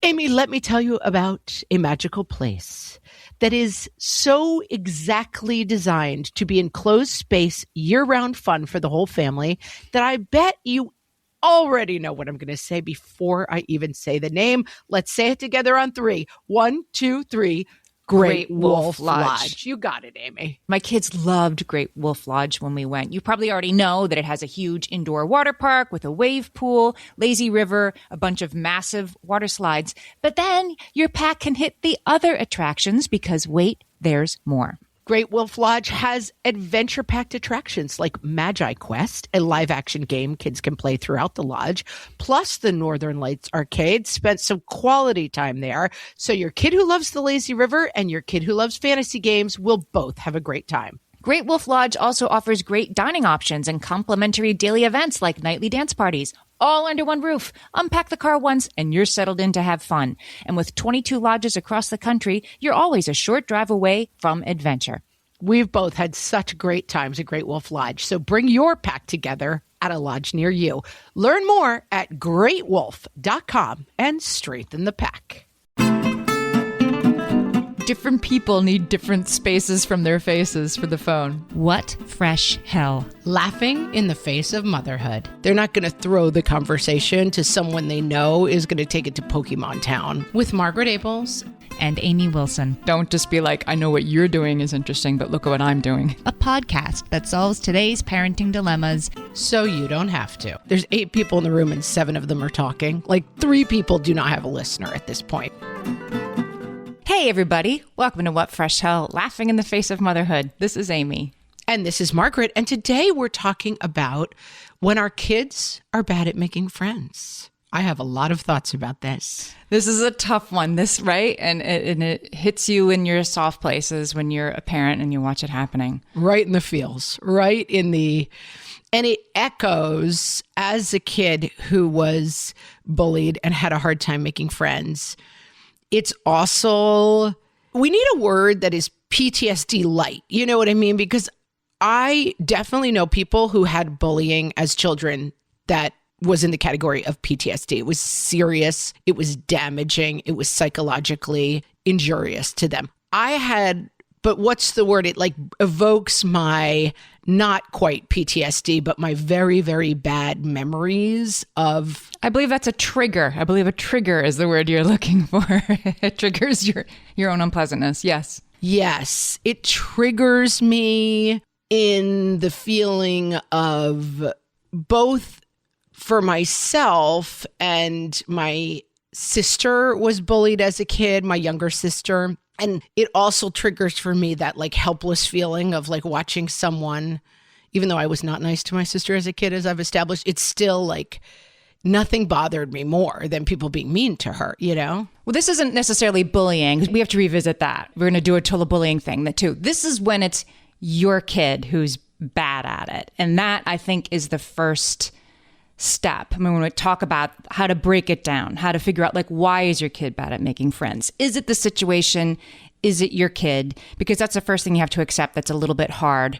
Amy, let me tell you about a magical place that is so exactly designed to be enclosed space, year-round fun for the whole family that I bet you already know what I'm going to say before I even say the name. Let's say it together on 3. 1, 2, 3. Great Wolf Lodge. You got it, Amy. My kids loved Great Wolf Lodge when we went. You probably already know that it has a huge indoor water park with a wave pool, lazy river, a bunch of massive water slides. But then your pack can hit the other attractions because wait, there's more. Great Wolf Lodge has adventure-packed attractions like Magi Quest, a live-action game kids can play throughout the lodge, plus the Northern Lights Arcade. Spent some quality time there, so your kid who loves the lazy river and your kid who loves fantasy games will both have a great time. Great Wolf Lodge also offers great dining options and complimentary daily events like nightly dance parties, all under one roof. Unpack the car once and you're settled in to have fun. And with 22 lodges across the country, you're always a short drive away from adventure. We've both had such great times at Great Wolf Lodge, so bring your pack together at a lodge near you. Learn more at greatwolf.com and strengthen the pack. Different people need different spaces from their faces for the phone. What fresh hell? Laughing in the face of motherhood. They're not going to throw the conversation to someone they know is going to take it to Pokemon Town. With Margaret Abels and Amy Wilson. Don't just be like, I know what you're doing is interesting, but look at what I'm doing. A podcast that solves today's parenting dilemmas so you don't have to. There's 8 people in the room and 7 of them are talking. Like 3 people do not have a listener at this point. Hey, everybody. Welcome to What Fresh Hell, Laughing in the Face of Motherhood. This is Amy. And this is Margaret. And today we're talking about when our kids are bad at making friends. I have a lot of thoughts about this. This is a tough one, right? And it hits you in your soft places when you're a parent and you watch it happening. Right in the feels, right in the... And it echoes as a kid who was bullied and had a hard time making friends. It's also, we need a word that is PTSD light. You know what I mean? Because I definitely know people who had bullying as children that was in the category of PTSD. It was serious. It was damaging. It was psychologically injurious to them. But what's the word? It like evokes my not quite PTSD, but my very, very bad memories of... I believe that's a trigger. I believe a trigger is the word you're looking for. It triggers your own unpleasantness. Yes. Yes. It triggers me in the feeling of both for myself, and my sister was bullied as a kid, my younger sister. And it also triggers for me that like helpless feeling of like watching someone, even though I was not nice to my sister as a kid, as I've established, it's still like nothing bothered me more than people being mean to her, you know? Well, this isn't necessarily bullying. We have to revisit that. We're going to do a total bullying thing too. This is when it's your kid who's bad at it. And that, I think, is the first step. I mean, when we talk about how to break it down, how to figure out like, why is your kid bad at making friends? Is it the situation? Is it your kid? Because that's the first thing you have to accept that's a little bit hard.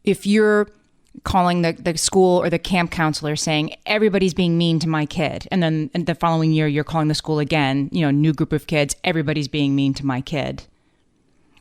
If you're calling the school or the camp counselor saying, everybody's being mean to my kid, and then the following year you're calling the school again, new group of kids, everybody's being mean to my kid.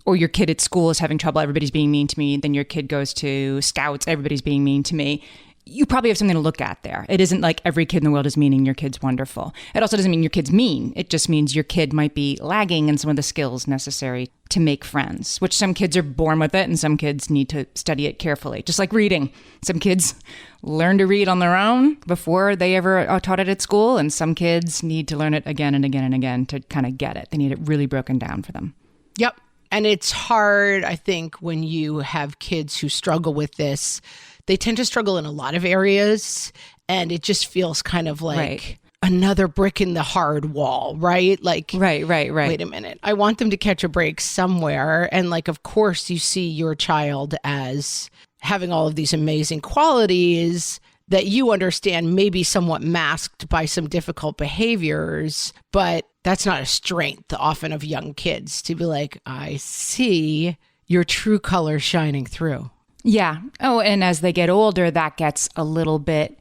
Or your kid at school is having trouble, everybody's being mean to me. Then your kid goes to scouts, everybody's being mean to me. You probably have something to look at there. It isn't like every kid in the world is mean and your kid's wonderful. It also doesn't mean your kid's mean. It just means your kid might be lagging in some of the skills necessary to make friends, which some kids are born with it and some kids need to study it carefully. Just like reading. Some kids learn to read on their own before they ever are taught it at school, and some kids need to learn it again and again and again to kind of get it. They need it really broken down for them. Yep. And it's hard, I think, when you have kids who struggle with this. They tend to struggle in a lot of areas, and it just feels kind of like another brick in the hard wall, right? Like, right. Wait a minute. I want them to catch a break somewhere. And like, of course, you see your child as having all of these amazing qualities that you understand may be somewhat masked by some difficult behaviors, but that's not a strength often of young kids to be like, I see your true colors shining through. Yeah. Oh, and as they get older, that gets a little bit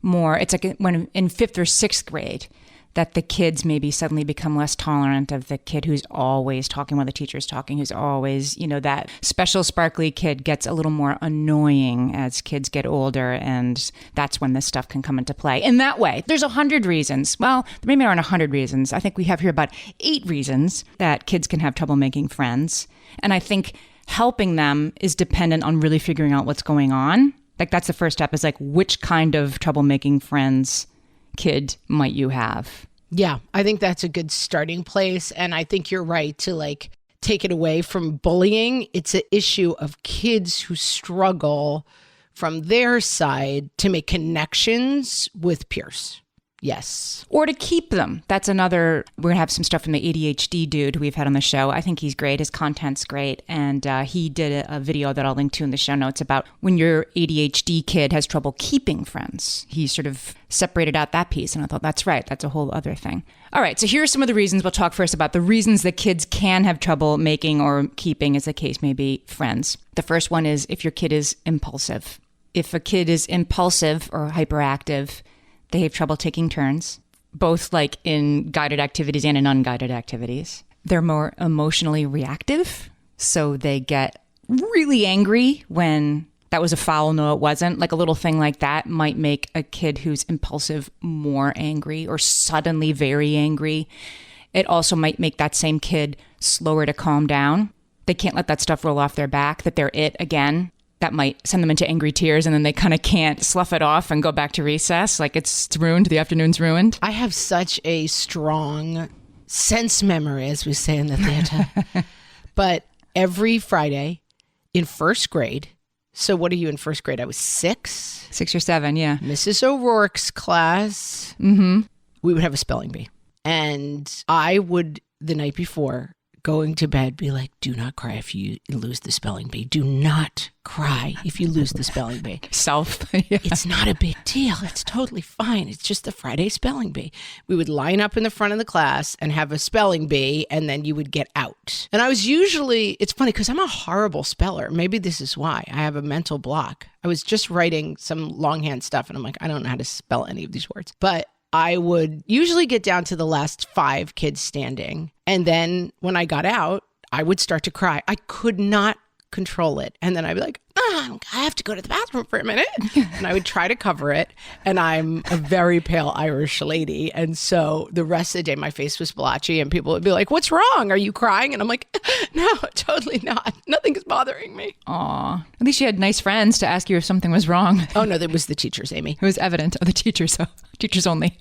more. It's like when in 5th or 6th grade, that the kids maybe suddenly become less tolerant of the kid who's always talking while the teacher's talking, who's always, that special sparkly kid gets a little more annoying as kids get older. And that's when this stuff can come into play. In that way, there's 100 reasons. Well, there maybe aren't 100 reasons. I think we have here about 8 reasons that kids can have trouble making friends. And I think helping them is dependent on really figuring out what's going on. Like that's the first step, is like, which kind of troublemaking friends kid might you have? Yeah, I think that's a good starting place. And I think you're right to like take it away from bullying. It's an issue of kids who struggle from their side to make connections with peers. Yes. Or to keep them. That's another, we're going to have some stuff from the ADHD dude who we've had on the show. I think he's great. His content's great. And he did a video that I'll link to in the show notes about when your ADHD kid has trouble keeping friends. He sort of separated out that piece. And I thought, that's right. That's a whole other thing. All right. So here are some of the reasons. We'll talk first about the reasons that kids can have trouble making or keeping, as the case may be, friends. The first one is if your kid is impulsive. If a kid is impulsive or hyperactive, they have trouble taking turns, both like in guided activities and in unguided activities. They're more emotionally reactive, so they get really angry when that was a foul, no, it wasn't. Like a little thing like that might make a kid who's impulsive more angry or suddenly very angry. It also might make that same kid slower to calm down. They can't let that stuff roll off their back, that they're it again. That might send them into angry tears, and then they kind of can't slough it off and go back to recess. Like it's ruined, the afternoon's ruined. I have such a strong sense memory, as we say in the theater. But every Friday in first grade, so what are you in first grade? I was 6. 6 or 7, yeah. Mrs. O'Rourke's class, we would have a spelling bee. And I would, the night before, going to bed, be like, do not cry if you lose the spelling bee. Do not cry if you lose the spelling bee. Yeah. It's not a big deal. It's totally fine. It's just the Friday spelling bee. We would line up in the front of the class and have a spelling bee, and then you would get out. And I was usually, it's funny because I'm a horrible speller. Maybe this is why. I have a mental block. I was just writing some longhand stuff, and I'm like, I don't know how to spell any of these words. But I would usually get down to the last 5 kids standing. And then when I got out, I would start to cry. I could not control it. And then I'd be like, I have to go to the bathroom for a minute. And I would try to cover it. And I'm a very pale Irish lady. And so the rest of the day, my face was blotchy and people would be like, what's wrong? Are you crying? And I'm like, no, totally not. Nothing is bothering me. Aw. At least you had nice friends to ask you if something was wrong. Oh, no, that was the teachers, Amy. It was evident. Oh, the teachers. So teachers only.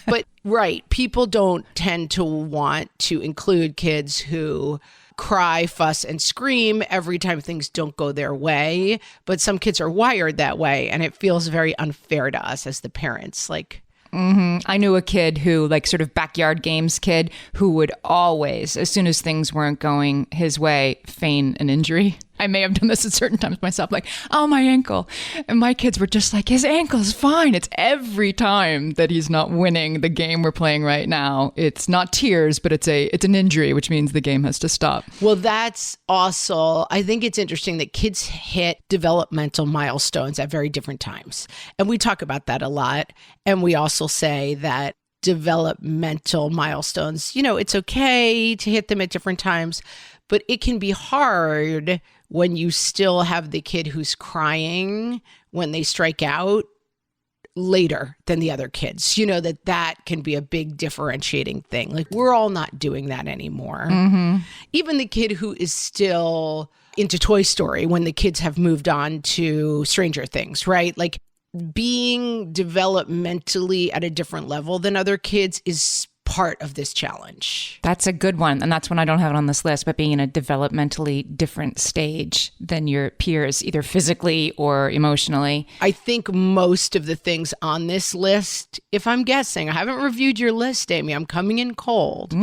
But right, people don't tend to want to include kids who cry, fuss, and scream every time things don't go their way. But some kids are wired that way, and it feels very unfair to us as the parents. Like, I knew a kid who, like, sort of backyard games kid, who would always, as soon as things weren't going his way, feign an injury. I may have done this at certain times myself, like, oh, my ankle. And my kids were just like, his ankle's fine. It's every time that he's not winning the game we're playing right now. It's not tears, but it's an injury, which means the game has to stop. Well, that's also, I think it's interesting that kids hit developmental milestones at very different times. And we talk about that a lot. And we also say that developmental milestones, it's okay to hit them at different times, but it can be hard when you still have the kid who's crying when they strike out later than the other kids. That can be a big differentiating thing. Like, we're all not doing that anymore. Even the kid who is still into Toy Story when the kids have moved on to Stranger Things, right? Like, being developmentally at a different level than other kids is part of this challenge. That's a good one. And that's when I don't have it on this list, but being in a developmentally different stage than your peers, either physically or emotionally. I think most of the things on this list, if I'm guessing, I haven't reviewed your list, Amy, I'm coming in cold,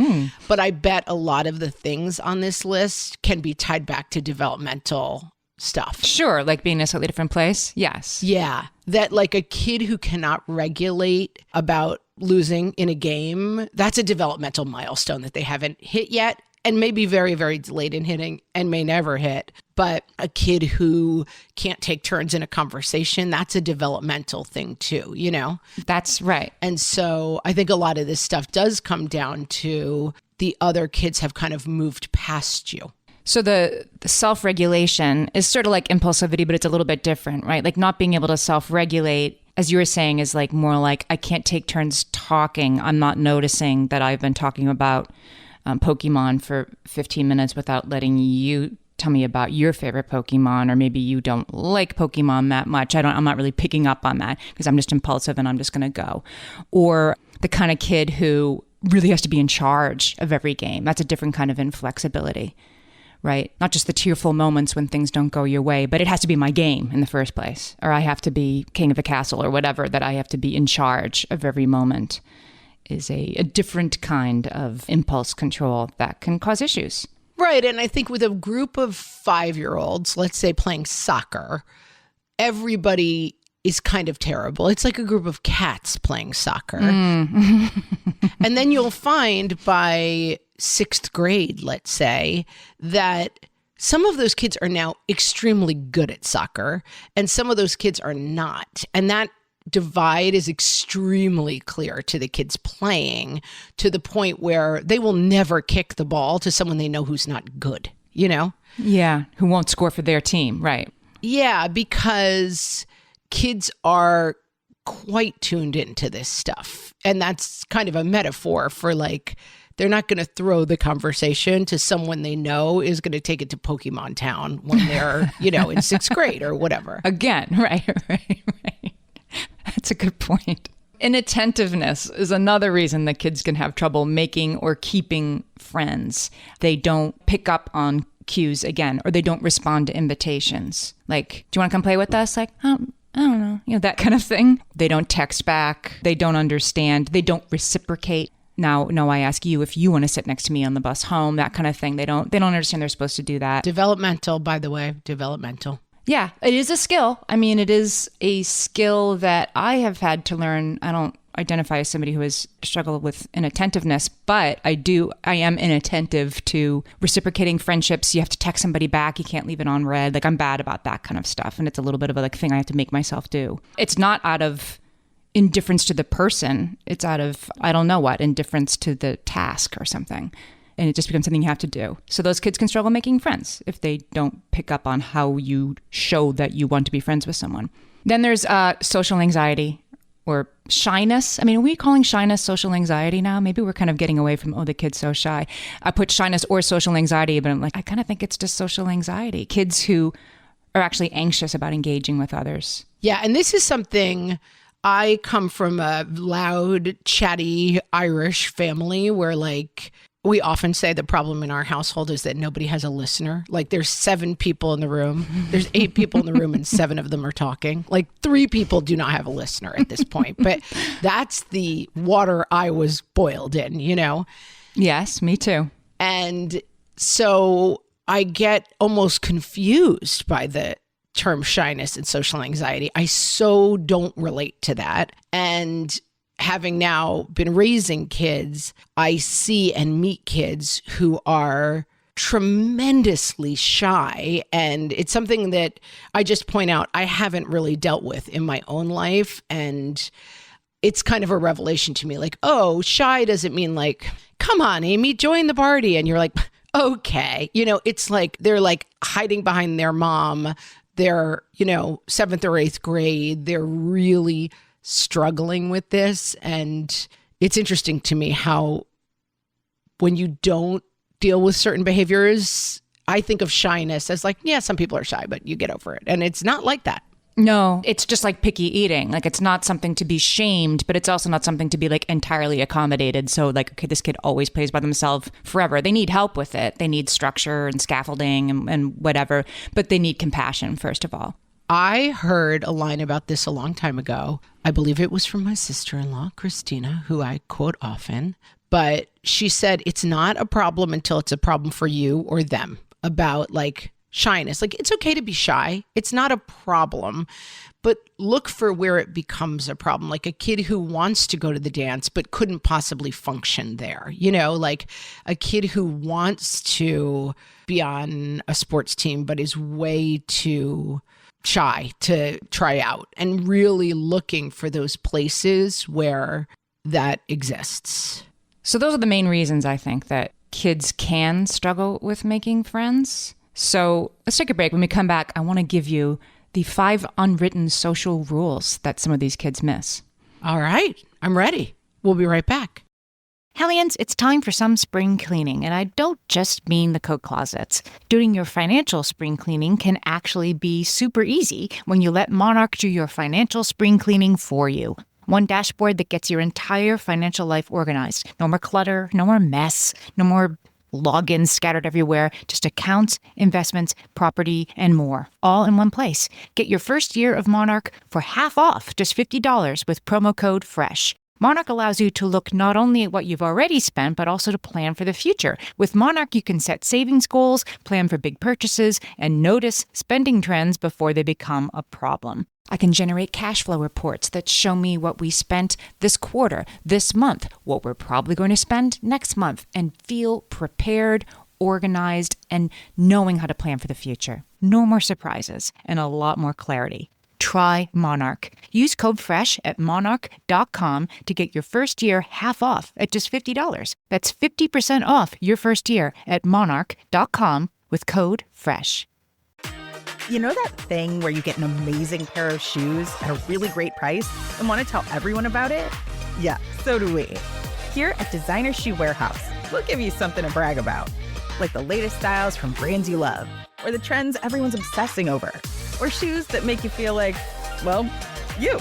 but I bet a lot of the things on this list can be tied back to developmental stuff. Sure, like being in a slightly different place. Yes. Yeah. That like a kid who cannot regulate about losing in a game, that's a developmental milestone that they haven't hit yet. and may be very, very delayed in hitting and may never hit. But a kid who can't take turns in a conversation, that's a developmental thing too, you know? That's right. And so I think a lot of this stuff does come down to the other kids have kind of moved past you. So the self-regulation is sort of like impulsivity, but it's a little bit different, right? Like not being able to self-regulate, as you were saying, is like more like I can't take turns talking. I'm not noticing that I've been talking about Pokemon for 15 minutes without letting you tell me about your favorite Pokemon, or maybe you don't like Pokemon that much. I'm not really picking up on that because I'm just impulsive and I'm just going to go. Or the kind of kid who really has to be in charge of every game. That's a different kind of inflexibility, right? Not just the tearful moments when things don't go your way, but it has to be my game in the first place, or I have to be king of the castle or whatever, that I have to be in charge of every moment is a different kind of impulse control that can cause issues. Right. And I think with a group of 5-year-olds, let's say playing soccer, everybody is kind of terrible. It's like a group of cats playing soccer. And then you'll find by 6th grade, let's say, that some of those kids are now extremely good at soccer and some of those kids are not. And that divide is extremely clear to the kids playing, to the point where they will never kick the ball to someone they know who's not good, you know? Yeah, who won't score for their team, right? Yeah, because kids are quite tuned into this stuff. And that's kind of a metaphor for like, they're not going to throw the conversation to someone they know is going to take it to Pokemon Town when they're, you know, in 6th grade or whatever. Again, right. That's a good point. Inattentiveness is another reason that kids can have trouble making or keeping friends. They don't pick up on cues again, or they don't respond to invitations. Like, do you want to come play with us? Like, I don't know, you know, that kind of thing. They don't text back. They don't understand. They don't reciprocate. Now, no, I ask you if you want to sit next to me on the bus home, that kind of thing. They don't understand they're supposed to do that. Developmental, by the way, developmental. Yeah, it is a skill. I mean, it is a skill that I have had to learn. I don't identify as somebody who has struggled with inattentiveness, but I am inattentive to reciprocating friendships. You have to text somebody back. You can't leave it on read. Like, I'm bad about that kind of stuff. And it's a little bit of a like thing I have to make myself do. It's not out of indifference to the person. It's out of, I don't know what, indifference to the task or something. And it just becomes something you have to do. So those kids can struggle making friends if they don't pick up on how you show that you want to be friends with someone. Then there's social anxiety or shyness. I mean, are we calling shyness social anxiety now? Maybe we're kind of getting away from, oh, the kid's so shy. I put shyness or social anxiety, but I'm like, I kind of think it's just social anxiety. Kids who are actually anxious about engaging with others. Yeah, and this is something, I come from a loud, chatty Irish family where like, we often say the problem in our household is that nobody has a listener. Like there's 7 people in the room. There's 8 people in the room and 7 of them are talking. Like 3 people do not have a listener at this point. But that's the water I was boiled in, you know? Yes, me too. And so I get almost confused by the term shyness and social anxiety. I so don't relate to that. And having now been raising kids, I see and meet kids who are tremendously shy. And it's something that I just point out I haven't really dealt with in my own life. And it's kind of a revelation to me. Like, oh, shy doesn't mean like, come on, Amy, join the party. And you're like, okay. You know, it's like they're like hiding behind their mom. They're, you know, 7th or 8th grade. They're really struggling with this. And it's interesting to me how when you don't deal with certain behaviors, I think of shyness as like, yeah, some people are shy, but you get over it. And it's not like that. No, it's just like picky eating. Like it's not something to be shamed, but it's also not something to be like entirely accommodated. So like, okay, this kid always plays by themselves forever. They need help with it. They need structure and scaffolding and whatever, but they need compassion first of all. I heard a line about this a long time ago. I believe it was from my sister-in-law, Christina, who I quote often, but she said, it's not a problem until it's a problem for you or them, about like shyness. Like it's okay to be shy. It's not a problem, but look for where it becomes a problem. Like a kid who wants to go to the dance, but couldn't possibly function there. Like a kid who wants to be on a sports team, but is way too shy to try out, and really looking for those places where that exists. So those are the main reasons I think that kids can struggle with making friends. So let's take a break. When we come back, I want to give you the 5 unwritten social rules that some of these kids miss. All right, I'm ready. We'll be right back. Hellions, it's time for some spring cleaning, and I don't just mean the coat closets. Doing your financial spring cleaning can actually be super easy when you let Monarch do your financial spring cleaning for you. One dashboard that gets your entire financial life organized. No more clutter, no more mess, no more logins scattered everywhere, just accounts, investments, property, and more, all in one place. Get your first year of Monarch for half off, just $50 with promo code FRESH. Monarch allows you to look not only at what you've already spent, but also to plan for the future. With Monarch, you can set savings goals, plan for big purchases, and notice spending trends before they become a problem. I can generate cash flow reports that show me what we spent this quarter, this month, what we're probably going to spend next month, and feel prepared, organized, and knowing how to plan for the future. No more surprises and a lot more clarity. Try Monarch. Use code FRESH at monarch.com to get your first year half off at just $50. That's 50% off your first year at monarch.com with code FRESH. You know that thing where you get an amazing pair of shoes at a really great price and want to tell everyone about it? Yeah, so do we. Here at Designer Shoe Warehouse, we'll give you something to brag about, like the latest styles from brands you love, or the trends everyone's obsessing over, or shoes that make you feel like, well, you.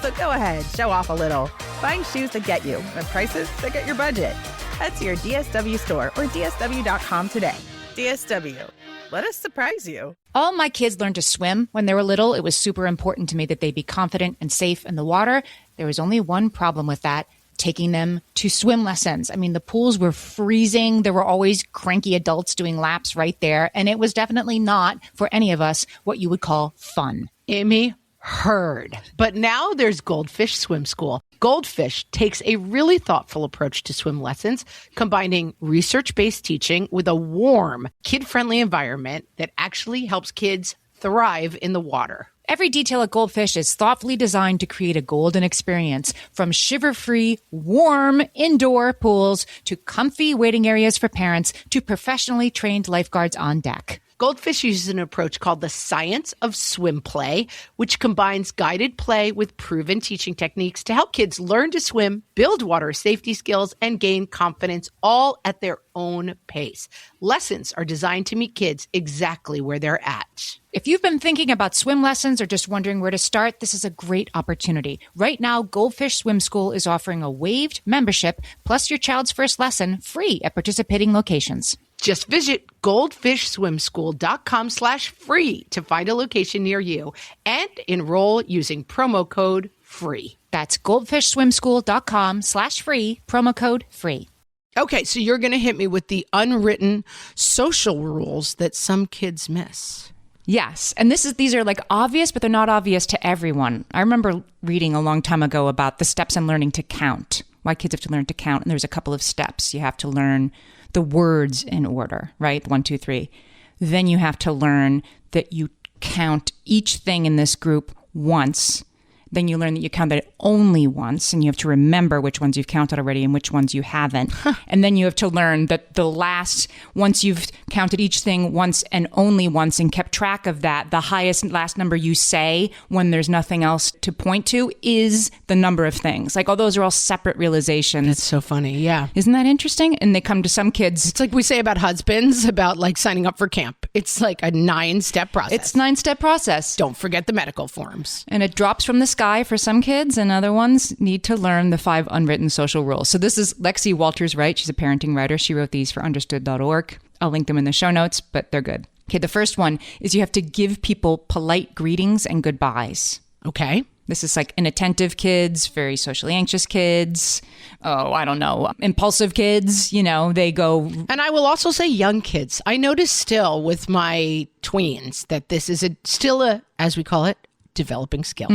So go ahead, show off a little. Find shoes that get you at prices that get your budget. Head to your DSW store or DSW.com today. DSW, let us surprise you. All my kids learned to swim when they were little. It was super important to me that they be confident and safe in the water. There was only one problem with that: taking them to swim lessons. I mean, the pools were freezing. There were always cranky adults doing laps right there. And it was definitely not, for any of us, what you would call fun. Amy, heard. But now there's Goldfish Swim School. Goldfish takes a really thoughtful approach to swim lessons, combining research-based teaching with a warm, kid-friendly environment that actually helps kids thrive in the water. Every detail at Goldfish is thoughtfully designed to create a golden experience, from shiver-free, warm indoor pools to comfy waiting areas for parents to professionally trained lifeguards on deck. Goldfish uses an approach called the science of swim play, which combines guided play with proven teaching techniques to help kids learn to swim, build water safety skills, and gain confidence, all at their own pace. Lessons are designed to meet kids exactly where they're at. If you've been thinking about swim lessons or just wondering where to start, this is a great opportunity. Right now, Goldfish Swim School is offering a waived membership plus your child's first lesson free at participating locations. Just visit goldfishswimschool.com/free to find a location near you and enroll using promo code FREE. That's goldfishswimschool.com/free, promo code FREE. Okay, so you're going to hit me with the unwritten social rules that some kids miss. Yes. And these are like obvious, but they're not obvious to everyone. I remember reading a long time ago about the steps in learning to count, why kids have to learn to count. And there's a couple of steps. You have to learn the words in order, right? 1, 2, 3. Then you have to learn that you count each thing in this group once. Then you learn that you count it only once, and you have to remember which ones you've counted already and which ones you haven't. And then you have to learn that once you've counted each thing once and only once and kept track of that, the highest and last number you say when there's nothing else to point to is the number of things. Like, all those are all separate realizations. That's so funny. Yeah. Isn't that interesting? And they come to some kids. It's like we say about husbands, about like signing up for camp. It's like a 9-step process. It's a 9-step process. Don't forget the medical forms. And it drops from the sky for some kids, and other ones need to learn the 5 unwritten social rules. So this is Lexi Walters-Wright. She's a parenting writer. She wrote these for understood.org. I'll link them in the show notes, but they're good. Okay, the first one is you have to give people polite greetings and goodbyes. Okay. This is like inattentive kids, very socially anxious kids. Oh, I don't know. Impulsive kids, they go. And I will also say young kids. I notice still with my tweens that this is still a, as we call it, developing skill,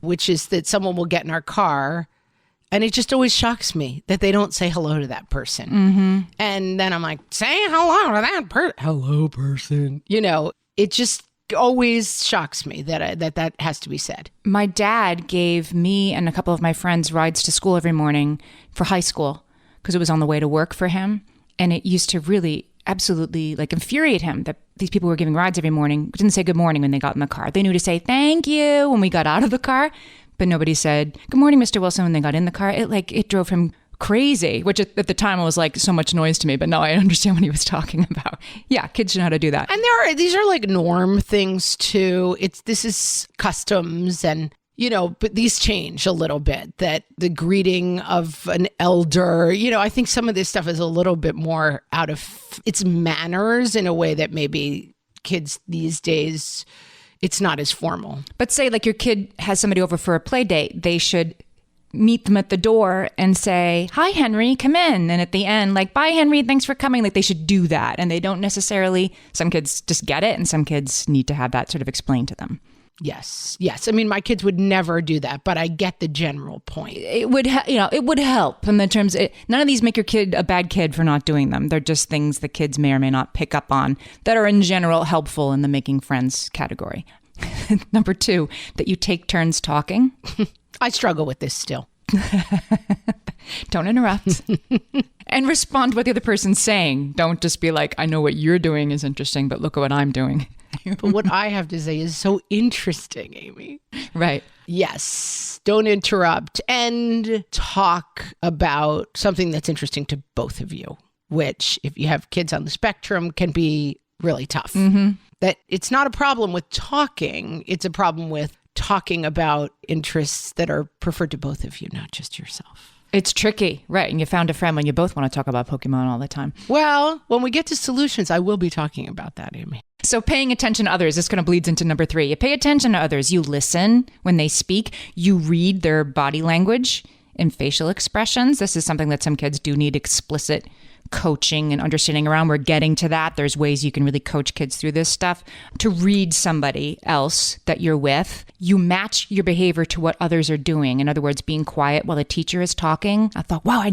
which is that someone will get in our car and it just always shocks me that they don't say hello to that person. And then I'm like, say hello to that person. Hello, person. It just always shocks me that has to be said. My dad gave me and a couple of my friends rides to school every morning for high school because it was on the way to work for him. And it used to really absolutely infuriate him that these people were giving rides every morning didn't say good morning when they got in the car. They knew to say thank you when we got out of the car, but nobody said good morning, Mr. Wilson, when they got in the car. It drove him crazy, which at the time was so much noise to me, but now I understand what he was talking about. Yeah, kids know how to do that. And these are norm things too. This is customs and but these change a little bit, that the greeting of an elder, I think some of this stuff is a little bit more out of its manners in a way that maybe kids these days, it's not as formal. But say your kid has somebody over for a play date, they should meet them at the door and say, hi, Henry, come in. And at the end, bye, Henry, thanks for coming. They should do that. And they don't necessarily, some kids just get it and some kids need to have that sort of explained to them. Yes. I mean, my kids would never do that, but I get the general point. It would, it would help in the terms. None of these make your kid a bad kid for not doing them. They're just things the kids may or may not pick up on that are in general helpful in the making friends category. Number 2, that you take turns talking. I struggle with this still. Don't interrupt. And respond to what the other person's saying. Don't just be I know what you're doing is interesting, but look at what I'm doing. But what I have to say is so interesting, Amy. Right. Yes. Don't interrupt and talk about something that's interesting to both of you, which if you have kids on the spectrum can be really tough. That it's not a problem with talking. It's a problem with talking about interests that are preferred to both of you, not just yourself. It's tricky, right? And you found a friend when you both want to talk about Pokemon all the time. Well, when we get to solutions, I will be talking about that, Amy. So paying attention to others, this kind of bleeds into number 3. You pay attention to others. You listen when they speak. You read their body language and facial expressions. This is something that some kids do need explicit coaching and understanding around. We're getting to that. There's ways you can really coach kids through this stuff. To read somebody else that you're with, you match your behavior to what others are doing. In other words, being quiet while the teacher is talking. I thought, wow, I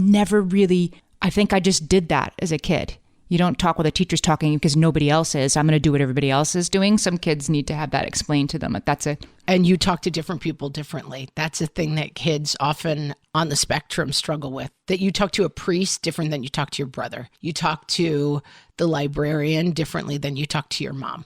think I just did that as a kid. You don't talk while the teacher's talking because nobody else is. I'm going to do what everybody else is doing. Some kids need to have that explained to them. And you talk to different people differently. That's a thing that kids often on the spectrum struggle with. That you talk to a priest different than you talk to your brother. You talk to the librarian differently than you talk to your mom.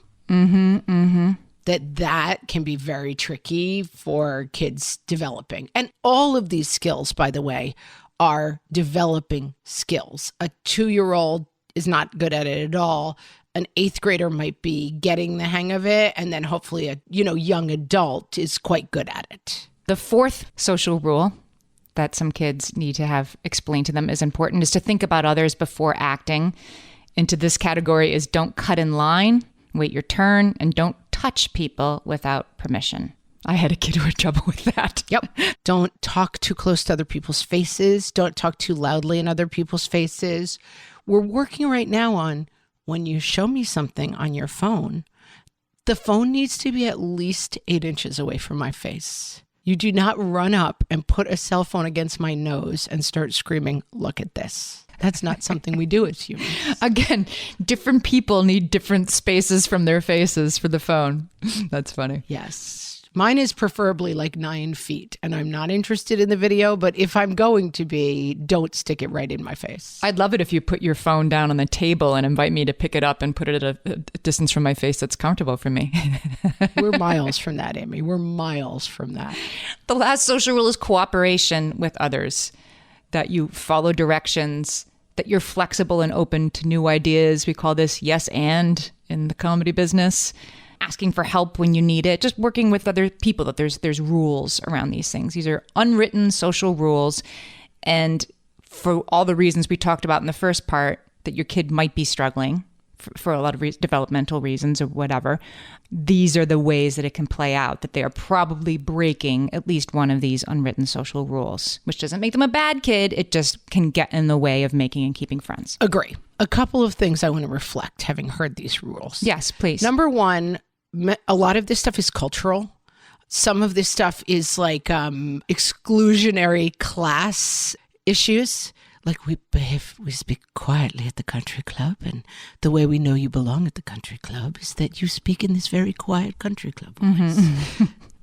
That can be very tricky for kids developing. And all of these skills, by the way, are developing skills. A 2-year-old is not good at it at all. An 8th grader might be getting the hang of it. And then hopefully a young adult is quite good at it. The 4th social rule that some kids need to have explained to them is important is to think about others before acting. Into this category is don't cut in line, wait your turn, and don't touch people without permission. I had a kid who had trouble with that. Yep. Don't talk too close to other people's faces. Don't talk too loudly in other people's faces. We're working right now on when you show me something on your phone, the phone needs to be at least 8 inches away from my face. You do not run up and put a cell phone against my nose and start screaming, look at this. That's not something we do as humans. Again, different people need different spaces from their faces for the phone. That's funny. Yes. Mine is preferably 9 feet, and I'm not interested in the video, but if I'm going to be, don't stick it right in my face. I'd love it if you put your phone down on the table and invite me to pick it up and put it at a distance from my face that's comfortable for me. We're miles from that, Amy. We're miles from that. The last social rule is cooperation with others, that you follow directions, that you're flexible and open to new ideas. We call this yes and in the comedy business. Asking for help when you need it, just working with other people, that there's rules around these things. These are unwritten social rules. And for all the reasons we talked about in the first part, that your kid might be struggling for a lot of developmental reasons or whatever, these are the ways that it can play out, that they are probably breaking at least one of these unwritten social rules, which doesn't make them a bad kid. It just can get in the way of making and keeping friends. Agree. A couple of things I want to reflect, having heard these rules. Yes, please. Number one, a lot of this stuff is cultural. Some of this stuff is like exclusionary class issues. Like we speak quietly at the country club, and the way we know you belong at the country club is that you speak in this very quiet country club voice.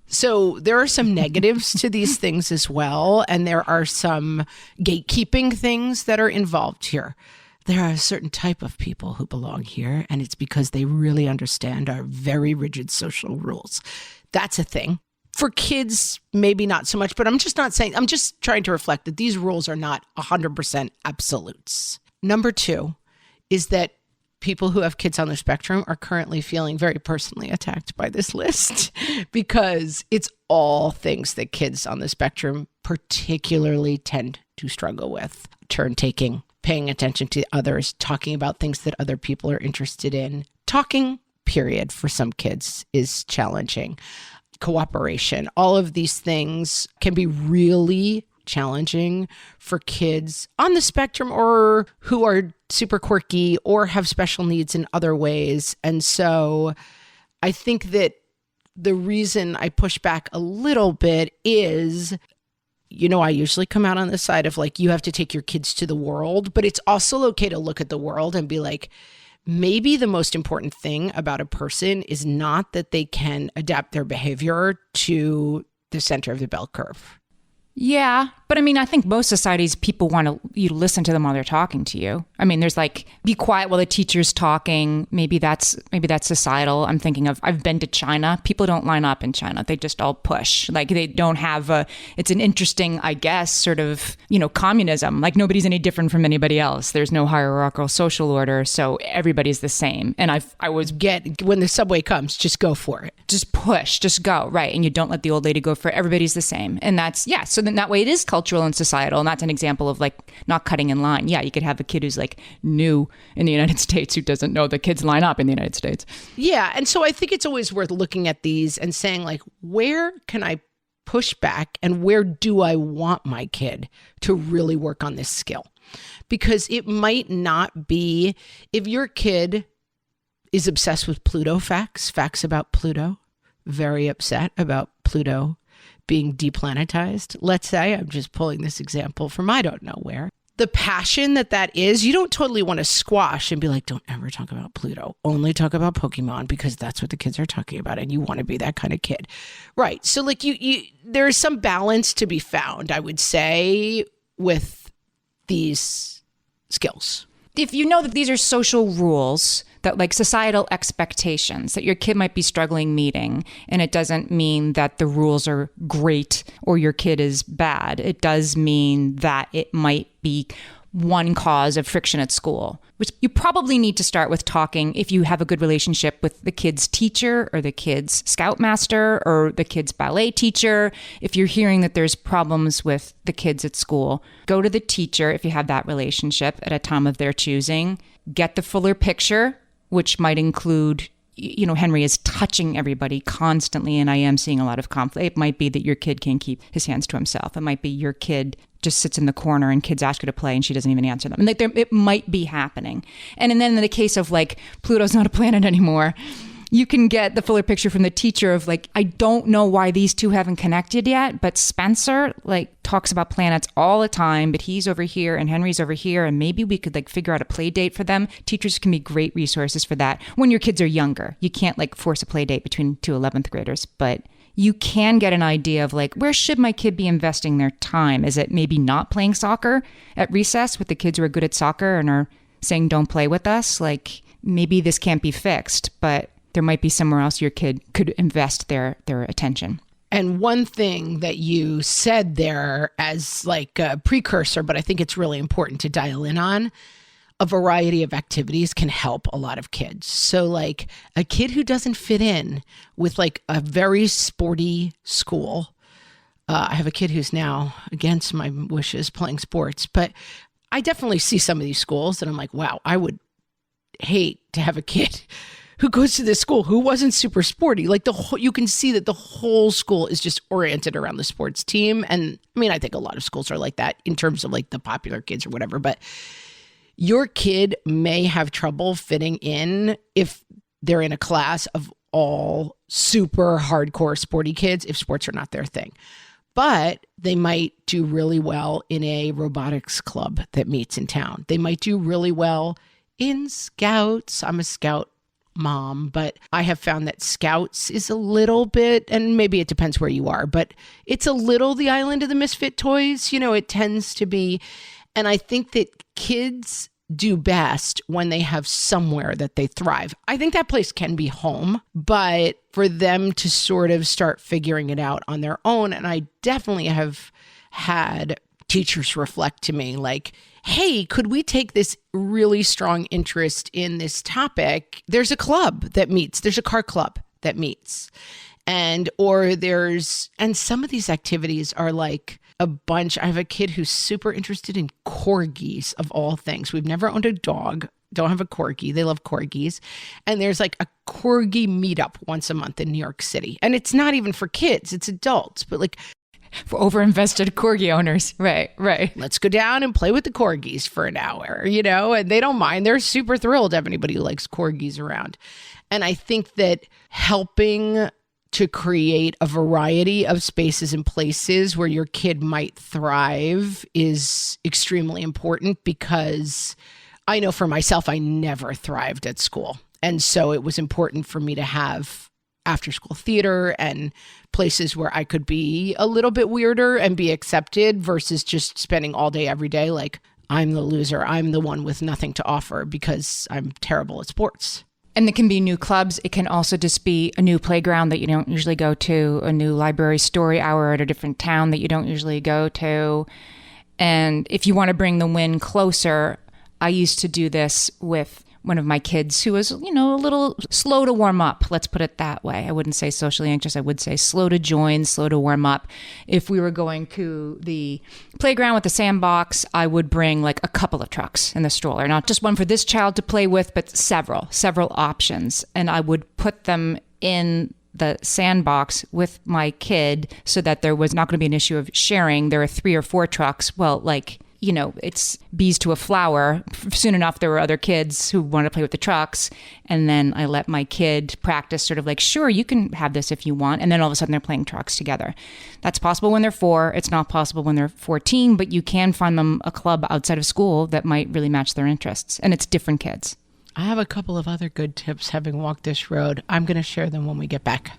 So there are some negatives to these things as well, and there are some gatekeeping things that are involved here. There are a certain type of people who belong here, and it's because they really understand our very rigid social rules. That's a thing. For kids, maybe not so much, but I'm just trying to reflect that these rules are not 100% absolutes. Number 2 is that people who have kids on the spectrum are currently feeling very personally attacked by this list because it's all things that kids on the spectrum particularly tend to struggle with. Turn taking, paying attention to others, talking about things that other people are interested in. Talking, period, for some kids is challenging. Cooperation, all of these things can be really challenging for kids on the spectrum or who are super quirky or have special needs in other ways. And so I think that the reason I push back a little bit is, I usually come out on the side of like, you have to take your kids to the world, but it's also okay to look at the world and be like, maybe the most important thing about a person is not that they can adapt their behavior to the center of the bell curve. Yeah. But I mean, I think most societies, people want you to listen to them while they're talking to you. I mean, there's like, be quiet while the teacher's talking. Maybe that's societal. I'm thinking of, I've been to China. People don't line up in China. They just all push. Like they don't have it's an interesting, I guess, sort of, communism. Like nobody's any different from anybody else. There's no hierarchical social order. So everybody's the same. And I was when the subway comes, just go for it. Just push, just go. Right. And you don't let the old lady go for it. Everybody's the same. And that's, yeah. So then that way it is cultural and societal. And that's an example of like not cutting in line. Yeah, you could have a kid who's like new in the United States who doesn't know the kids line up in the United States. Yeah. And so I think it's always worth looking at these and saying like, where can I push back and where do I want my kid to really work on this skill? Because it might not be, if your kid is obsessed with Pluto facts about Pluto, very upset about Pluto being deplanetized. Let's say, I'm just pulling this example from I don't know where. The passion that is, you don't totally want to squash and be like, don't ever talk about Pluto. Only talk about Pokemon because that's what the kids are talking about. And you want to be that kind of kid. Right. So like there's some balance to be found, I would say, with these skills. If you know that these are social rules, that like societal expectations that your kid might be struggling meeting, and it doesn't mean that the rules are great or your kid is bad. It does mean that it might be one cause of friction at school, which you probably need to start with talking if you have a good relationship with the kid's teacher or the kid's scoutmaster or the kid's ballet teacher. If you're hearing that there's problems with the kids at school, go to the teacher if you have that relationship at a time of their choosing. Get the fuller picture, which might include, Henry is touching everybody constantly, and I am seeing a lot of conflict. It might be that your kid can't keep his hands to himself. It might be your kid just sits in the corner and kids ask her to play and she doesn't even answer them. And it might be happening. And then in the case of like, Pluto's not a planet anymore, you can get the fuller picture from the teacher of like, I don't know why these two haven't connected yet, but Spencer like talks about planets all the time, but he's over here and Henry's over here. And maybe we could like figure out a play date for them. Teachers can be great resources for that when your kids are younger. You can't like force a play date between two 11th graders, but you can get an idea of like, where should my kid be investing their time? Is it maybe not playing soccer at recess with the kids who are good at soccer and are saying, don't play with us? Like maybe this can't be fixed, but there might be somewhere else your kid could invest their attention. And one thing that you said there as like a precursor, but I think it's really important to dial in on, a variety of activities can help a lot of kids. So like a kid who doesn't fit in with like a very sporty school. I have a kid who's now, against my wishes, playing sports, but I definitely see some of these schools and I'm like, wow, I would hate to have a kid who goes to this school who wasn't super sporty. Like you can see that the whole school is just oriented around the sports team. And I mean, I think a lot of schools are like that in terms of like the popular kids or whatever, but your kid may have trouble fitting in if they're in a class of all super hardcore sporty kids if sports are not their thing. But they might do really well in a robotics club that meets in town. They might do really well in scouts. I'm a scout mom, but I have found that scouts is a little bit, and maybe it depends where you are, but it's a little the island of the misfit toys. It tends to be. And I think that kids do best when they have somewhere that they thrive. I think that place can be home, but for them to sort of start figuring it out on their own. And I definitely have had teachers reflect to me like, hey, could we take this really strong interest in this topic? There's a club that meets. There's a car club that meets. And some of these activities are like a bunch. I have a kid who's super interested in corgis of all things. We've never owned a dog, don't have a corgi. They love corgis. And there's like a corgi meetup once a month in New York City. And it's not even for kids, it's adults, but like For overinvested corgi owners. Right. let's go down and play with the corgis for an hour, and they don't mind. They're super thrilled to have anybody who likes corgis around. And I think that helping to create a variety of spaces and places where your kid might thrive is extremely important, because I know for myself, I never thrived at school. And so it was important for me to have after school theater and places where I could be a little bit weirder and be accepted versus just spending all day, every day like I'm the loser. I'm the one with nothing to offer because I'm terrible at sports. And there can be new clubs. It can also just be a new playground that you don't usually go to, a new library story hour at a different town that you don't usually go to. And if you want to bring the win closer, I used to do this with one of my kids who was, a little slow to warm up. Let's put it that way. I wouldn't say socially anxious. I would say slow to join, slow to warm up. If we were going to the playground with the sandbox, I would bring like a couple of trucks in the stroller, not just one for this child to play with, but several options. And I would put them in the sandbox with my kid so that there was not going to be an issue of sharing. There are 3 or 4 trucks. Well, it's bees to a flower. Soon enough, there were other kids who wanted to play with the trucks. And then I let my kid practice sort of like, sure, you can have this if you want. And then all of a sudden they're playing trucks together. That's possible when they're 4. It's not possible when they're 14, but you can find them a club outside of school that might really match their interests. And it's different kids. I have a couple of other good tips having walked this road. I'm going to share them when we get back.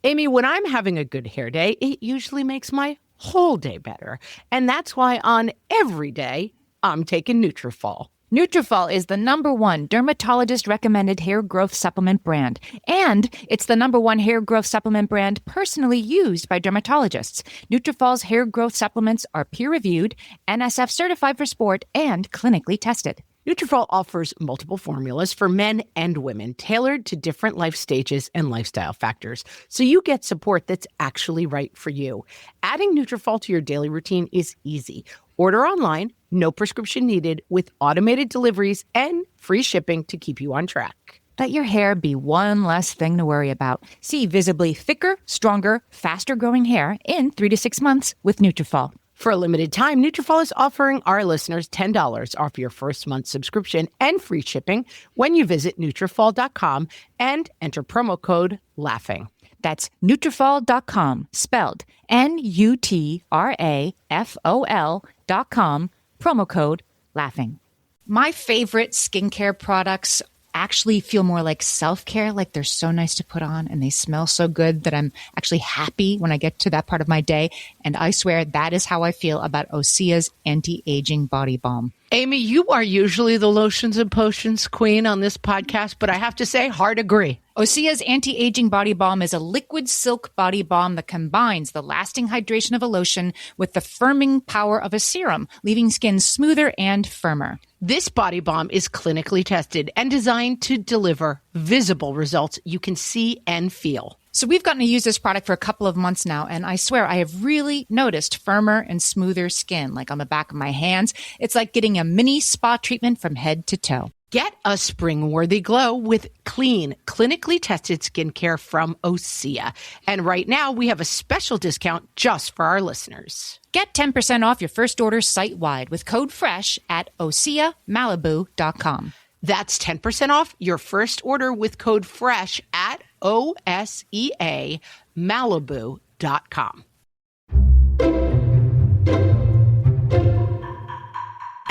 Amy, when I'm having a good hair day, it usually makes my whole day better. And that's why on every day, I'm taking Nutrafol. Nutrafol is the #1 dermatologist-recommended hair growth supplement brand. And it's the #1 hair growth supplement brand personally used by dermatologists. Nutrafol's hair growth supplements are peer-reviewed, NSF certified for sport, and clinically tested. Nutrafol offers multiple formulas for men and women tailored to different life stages and lifestyle factors, so you get support that's actually right for you. Adding Nutrafol to your daily routine is easy. Order online, no prescription needed, with automated deliveries and free shipping to keep you on track. Let your hair be one less thing to worry about. See visibly thicker, stronger, faster-growing hair in 3 to 6 months with Nutrafol. For a limited time, Nutrafol is offering our listeners $10 off your first month subscription and free shipping when you visit Nutrafol.com and enter promo code LAUGHING. That's Nutrafol.com, spelled Nutrafol.com, promo code LAUGHING. My favorite skincare products actually feel more like self-care, like they're so nice to put on and they smell so good that I'm actually happy when I get to that part of my day. And I swear that is how I feel about Osea's anti-aging body balm. Amy, you are usually the lotions and potions queen on this podcast, but I have to say, hard agree. Osea's anti-aging body balm is a liquid silk body balm that combines the lasting hydration of a lotion with the firming power of a serum, leaving skin smoother and firmer. This body balm is clinically tested and designed to deliver visible results you can see and feel. So we've gotten to use this product for a couple of months now, and I swear I have really noticed firmer and smoother skin, like on the back of my hands. It's like getting a mini spa treatment from head to toe. Get a spring-worthy glow with clean, clinically tested skincare from Osea. And right now, we have a special discount just for our listeners. Get 10% off your first order site-wide with code FRESH at OseaMalibu.com. That's 10% off your first order with code FRESH at OSEA Malibu.com.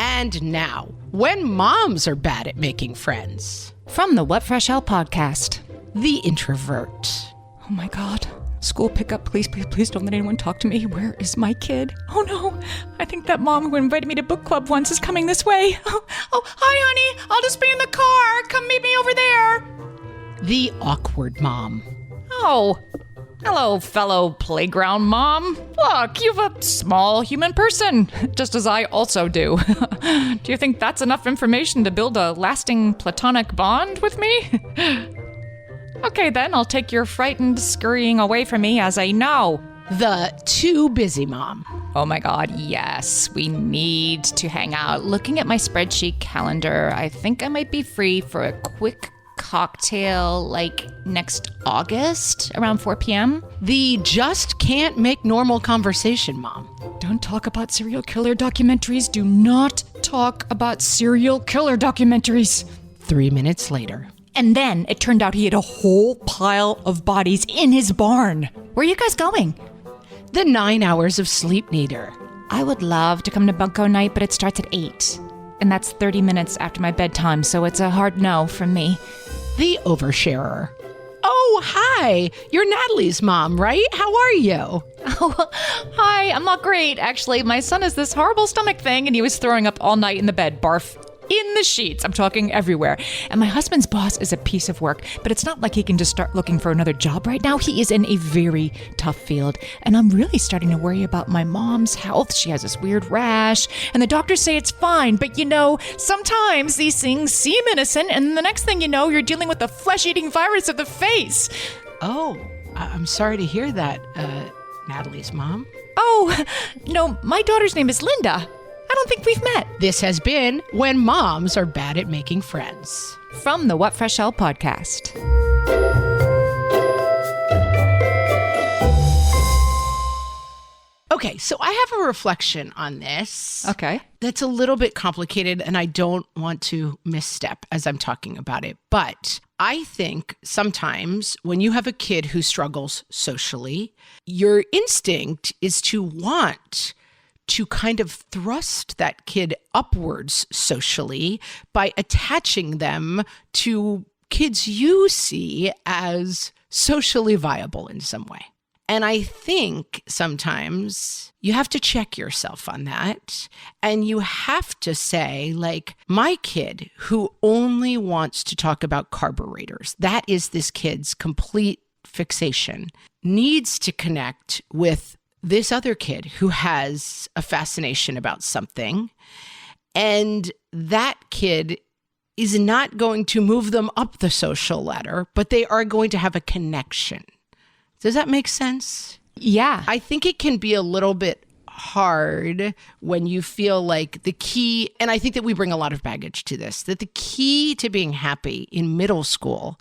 And now, when moms are bad at making friends. From the What Fresh Hell podcast. The introvert. Oh my God. School pickup, please, please, please don't let anyone talk to me. Where is my kid? Oh no, I think that mom who invited me to book club once is coming this way. Oh, hi honey, I'll just be in the car. Come meet me over there. The awkward mom. Oh, hello, fellow playground mom. Look, you've a small human person, just as I also do. Do you think that's enough information to build a lasting platonic bond with me? Okay, then I'll take your frightened scurrying away from me as a no. The too busy mom. Oh my God, yes, we need to hang out. Looking at my spreadsheet calendar, I think I might be free for a quick cocktail like next August around 4 p.m. The just can't make normal conversation mom. Don't talk about serial killer documentaries. Do not talk about serial killer documentaries. 3 minutes later. And then it turned out he had a whole pile of bodies in his barn. Where are you guys going? The 9 hours of sleep needer. I would love to come to Bunko night, but it starts at 8. And that's 30 minutes after my bedtime, so it's a hard no from me. The oversharer. Oh, hi. You're Natalie's mom, right? How are you? Oh, hi. I'm not great, actually. My son has this horrible stomach thing, and he was throwing up all night in the bed. Barf. In the sheets. I'm talking everywhere. And my husband's boss is a piece of work, but it's not like he can just start looking for another job right now. He is in a very tough field. And I'm really starting to worry about my mom's health. She has this weird rash, and the doctors say it's fine. But you know, sometimes these things seem innocent, and the next thing you know, you're dealing with the flesh-eating virus of the face. Oh, I'm sorry to hear that, Natalie's mom. Oh, no, my daughter's name is Linda. I don't think we've met. This has been When Moms Are Bad at Making Friends. From the What Fresh Hell podcast. Okay, so I have a reflection on this. Okay. That's a little bit complicated, and I don't want to misstep as I'm talking about it. But I think sometimes when you have a kid who struggles socially, your instinct is to want to kind of thrust that kid upwards socially by attaching them to kids you see as socially viable in some way. And I think sometimes you have to check yourself on that. And you have to say, like, my kid who only wants to talk about carburetors, that is this kid's complete fixation, needs to connect with this other kid who has a fascination about something, and that kid is not going to move them up the social ladder, but they are going to have a connection. Does that make sense? Yeah. I think it can be a little bit hard when you feel like the key, and I think that we bring a lot of baggage to this, that the key to being happy in middle school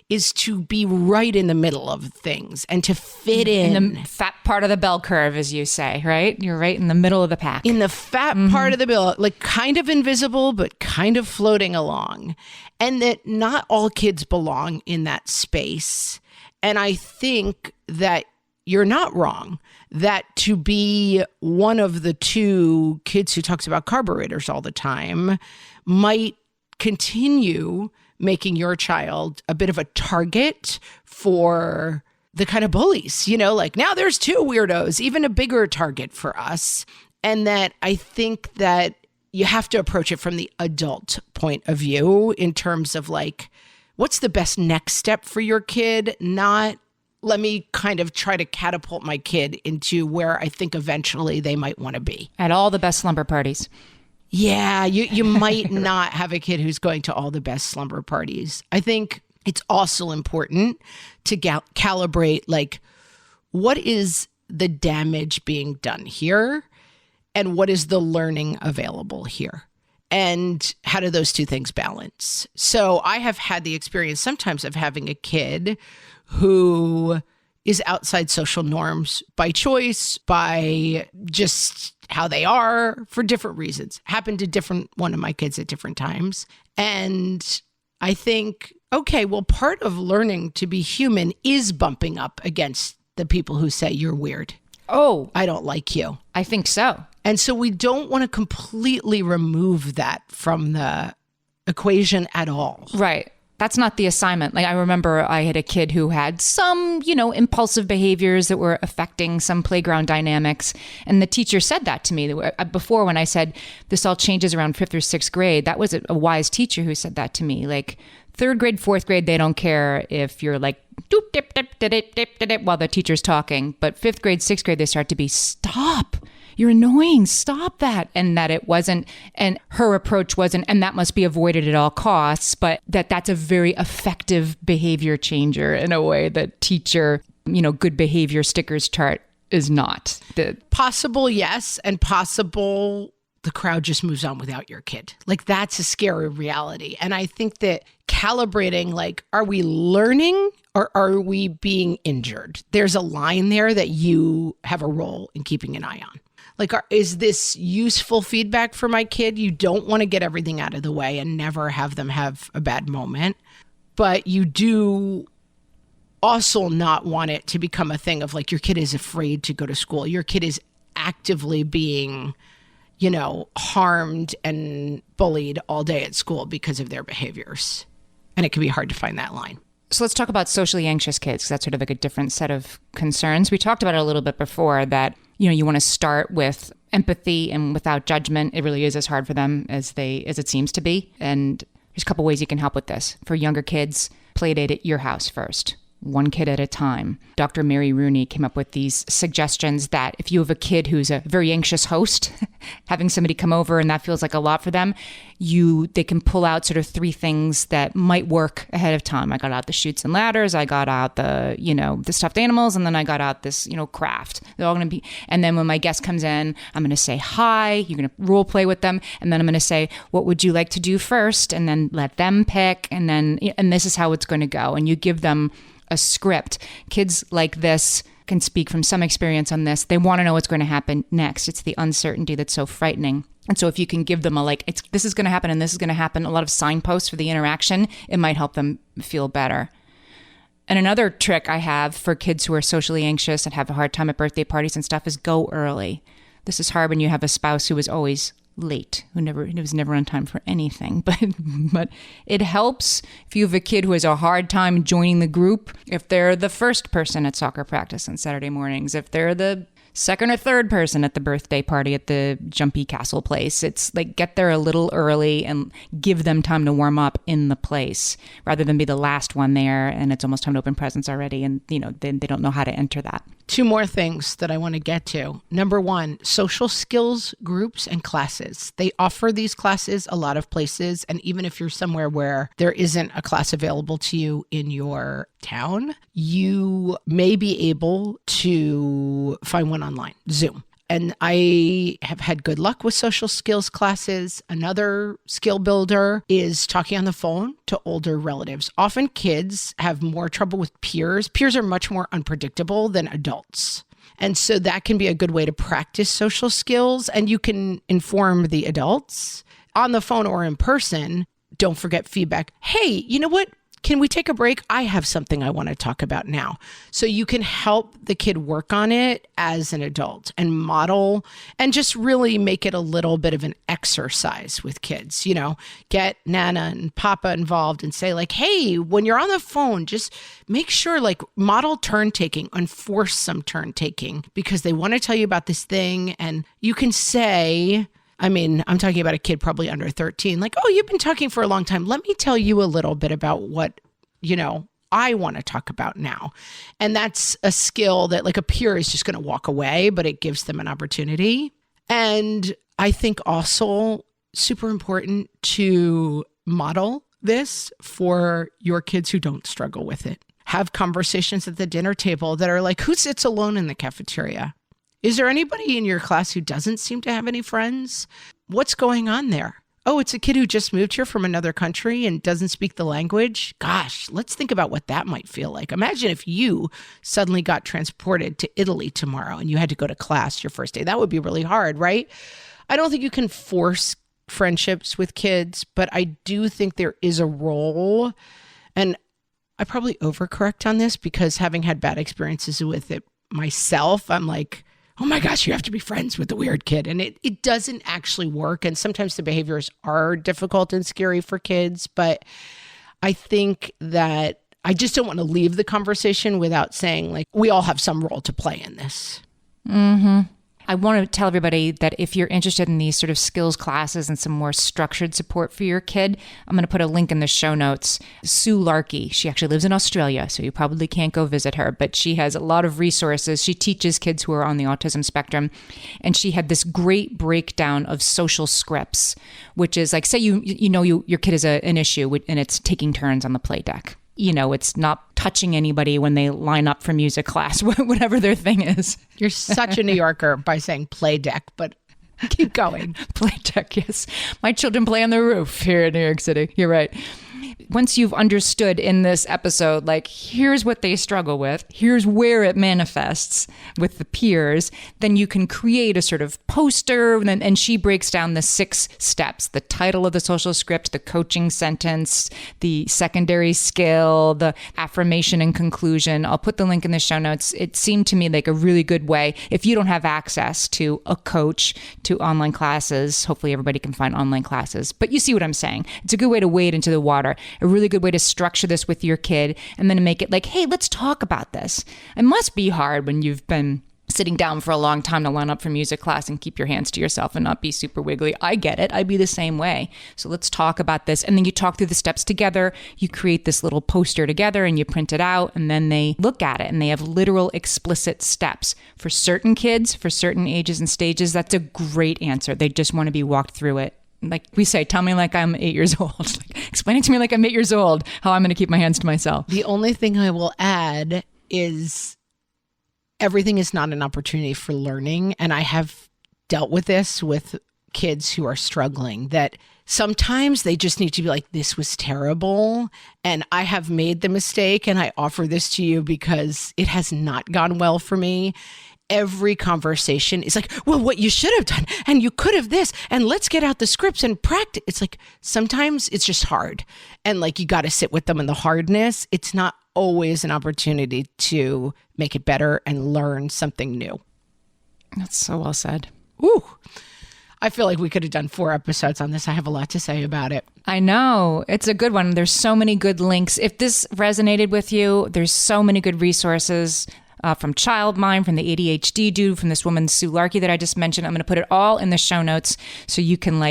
is to be right in the middle of things and to fit in. The fat part of the bell curve, as you say, right? You're right in the middle of the pack. In the fat part of the bill, like kind of invisible, but kind of floating along. And that not all kids belong in that space. And I think that you're not wrong, that to be one of the two kids who talks about carburetors all the time might continue making your child a bit of a target for the kind of bullies, you know, like now there's two weirdos, even a bigger target for us. And that I think that you have to approach it from the adult point of view in terms of like, what's the best next step for your kid? Not let me kind of try to catapult my kid into where I think eventually they might want to be. At all the best slumber parties. Yeah, you might not have a kid who's going to all the best slumber parties. I think it's also important to calibrate, like, what is the damage being done here and what is the learning available here? And how do those two things balance? So I have had the experience sometimes of having a kid who is outside social norms by choice, by just how they are for different reasons. Happened to one of my kids at different times. And I think Okay, well, part of learning to be human is bumping up against the people who say you're weird. Oh, I don't like you. I think so. And so we don't want to completely remove that from the equation at all. Right. That's not the assignment. Like, I remember I had a kid who had some, impulsive behaviors that were affecting some playground dynamics. And the teacher said that to me before, when I said this all changes around 5th or 6th grade. That was a wise teacher who said that to me. Like, 3rd grade, 4th grade, they don't care if you're like doop dip dip dip dip dip dip while the teacher's talking. But 5th grade, 6th grade, they start to be, stop. You're annoying. Stop that. And that it wasn't, and her approach wasn't, and that must be avoided at all costs, but that's a very effective behavior changer in a way that teacher, good behavior stickers chart is not. Possible, yes, and possible the crowd just moves on without your kid. Like, that's a scary reality. And I think that calibrating, like, are we learning or are we being injured? There's a line there that you have a role in keeping an eye on. Like, is this useful feedback for my kid? You don't want to get everything out of the way and never have them have a bad moment. But you do also not want it to become a thing of like your kid is afraid to go to school. Your kid is actively being, harmed and bullied all day at school because of their behaviors. And it can be hard to find that line. So let's talk about socially anxious kids, because that's sort of like a different set of concerns. We talked about it a little bit before that, you want to start with empathy and without judgment. It really is as hard for them as it seems to be. And there's a couple ways you can help with this. For younger kids, play date at your house first. One kid at a time. Dr. Mary Rooney came up with these suggestions that if you have a kid who's a very anxious host, having somebody come over and that feels like a lot for them, they can pull out sort of 3 things that might work ahead of time. I got out the chutes and ladders, I got out the stuffed animals, and then I got out this, craft. They're all going to be, and then when my guest comes in, I'm going to say hi, you're going to role play with them, and then I'm going to say, what would you like to do first? And then let them pick, and this is how it's going to go. And you give them a script. Kids like this can speak from some experience on this. They want to know what's going to happen next. It's the uncertainty that's so frightening. And so if you can give them this is going to happen and this is going to happen, a lot of signposts for the interaction, it might help them feel better. And another trick I have for kids who are socially anxious and have a hard time at birthday parties and stuff is go early. This is hard when you have a spouse who is always late, who was never on time for anything. But it helps if you have a kid who has a hard time joining the group, if they're the first person at soccer practice on Saturday mornings, if they're the second or third person at the birthday party at the Jumpy Castle place. It's like get there a little early and give them time to warm up in the place rather than be the last one there and it's almost time to open presents already and then they don't know how to enter that. 2 more things that I want to get to. Number 1, social skills groups and classes. They offer these classes a lot of places. And even if you're somewhere where there isn't a class available to you in your town, you may be able to find one online, Zoom. And I have had good luck with social skills classes. Another skill builder is talking on the phone to older relatives. Often kids have more trouble with peers. Peers are much more unpredictable than adults. And so that can be a good way to practice social skills. And you can inform the adults on the phone or in person. Don't forget feedback. Hey, you know what? Can we take a break? I have something I want to talk about now. So you can help the kid work on it as an adult and model and just really make it a little bit of an exercise with kids. Get Nana and Papa involved and say like, hey, when you're on the phone, just make sure like model turn taking and force some turn taking because they want to tell you about this thing. And you can say, I'm talking about a kid probably under 13, like, oh, you've been talking for a long time. Let me tell you a little bit about what, I want to talk about now. And that's a skill that like a peer is just going to walk away, but it gives them an opportunity. And I think also super important to model this for your kids who don't struggle with it. Have conversations at the dinner table that are like, who sits alone in the cafeteria? Is there anybody in your class who doesn't seem to have any friends? What's going on there? Oh, it's a kid who just moved here from another country and doesn't speak the language. Gosh, let's think about what that might feel like. Imagine if you suddenly got transported to Italy tomorrow and you had to go to class your first day. That would be really hard, right? I don't think you can force friendships with kids, but I do think there is a role And I probably overcorrect on this because having had bad experiences with it myself, I'm like, oh my gosh, you have to be friends with the weird kid. And it doesn't actually work. And sometimes the behaviors are difficult and scary for kids. But I think that I just don't want to leave the conversation without saying, like, we all have some role to play in this. Mm-hmm. I want to tell everybody that if you're interested in these sort of skills classes and some more structured support for your kid, I'm going to put a link in the show notes. Sue Larkey, she actually lives in Australia, so you probably can't go visit her, but she has a lot of resources. She teaches kids who are on the autism spectrum, and she had this great breakdown of social scripts, which is like, say your kid is an issue and it's taking turns on the play deck. It's not touching anybody when they line up for music class, whatever their thing is. You're such a New Yorker by saying play deck, but keep going. Play deck, yes. My children play on the roof here in New York City. You're right. Once you've understood in this episode, like, here's what they struggle with, here's where it manifests with the peers, then you can create a sort of poster. And she breaks down the 6 steps: the title of the social script, the coaching sentence, the secondary skill, the affirmation and conclusion. I'll put the link in the show notes. It seemed to me like a really good way. If you don't have access to a coach, to online classes, hopefully everybody can find online classes. But you see what I'm saying. It's a good way to wade into the water. A really good way to structure this with your kid and then make it like, hey, let's talk about this. It must be hard when you've been sitting down for a long time to line up for music class and keep your hands to yourself and not be super wiggly. I get it. I'd be the same way. So let's talk about this. And then you talk through the steps together. You create this little poster together and you print it out, and then they look at it and they have literal explicit steps. For certain kids, for certain ages and stages, that's a great answer. They just want to be walked through it. Like we say, tell me like I'm 8 years old. Like, explain it to me like I'm 8 years old, how I'm going to keep my hands to myself. The only thing I will add is everything is not an opportunity for learning. And I have dealt with this with kids who are struggling, that sometimes they just need to be like, this was terrible. And I have made the mistake and I offer this to you because it has not gone well for me. Every conversation is like, well, what you should have done, and you could have this, and let's get out the scripts and practice. It's like, sometimes it's just hard. And like, you got to sit with them in the hardness. It's not always an opportunity to make it better and learn something new. That's so well said. Ooh, I feel like we could have done 4 episodes on this. I have a lot to say about it. I know. It's a good one. There's so many good links. If this resonated with you, there's so many good resources. From Child Mind, from the ADHD dude, from this woman, Sue Larkey, that I just mentioned. I'm going to put it all in the show notes so you can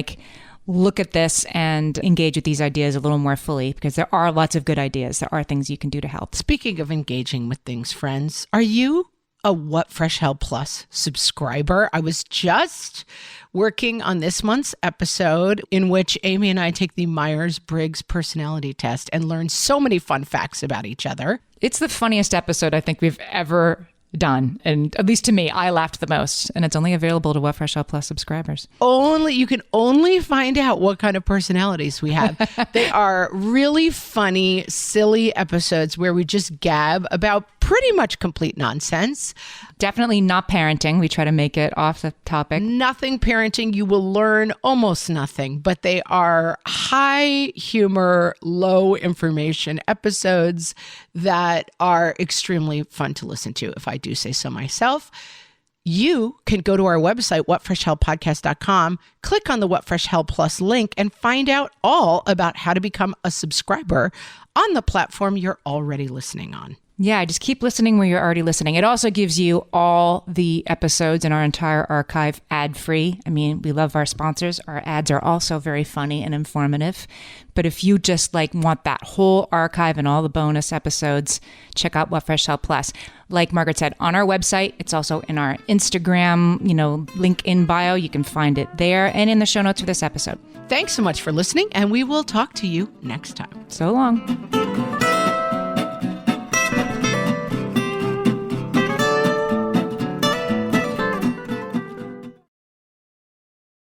look at this and engage with these ideas a little more fully, because there are lots of good ideas. There are things you can do to help. Speaking of engaging with things, friends, are you a What Fresh Hell Plus subscriber? I was just working on this month's episode in which Amy and I take the Myers-Briggs personality test and learn so many fun facts about each other. It's the funniest episode I think we've ever done. And at least to me, I laughed the most. And it's only available to What Fresh Hell Plus subscribers. You can only find out what kind of personalities we have. They are really funny, silly episodes where we just gab about pretty much complete nonsense. Definitely not parenting. We try to make it off the topic. Nothing parenting. You will learn almost nothing, but they are high humor, low information episodes that are extremely fun to listen to, if I do say so myself. You can go to our website, whatfreshhellpodcast.com, click on the What Fresh Hell Plus link, and find out all about how to become a subscriber on the platform you're already listening on. Yeah, just keep listening where you're already listening. It also gives you all the episodes in our entire archive ad-free. I mean, we love our sponsors. Our ads are also very funny and informative. But if you just want that whole archive and all the bonus episodes, check out What Fresh Hell Plus. Like Margaret said, on our website. It's also in our Instagram, link in bio. You can find it there and in the show notes for this episode. Thanks so much for listening, and we will talk to you next time. So long.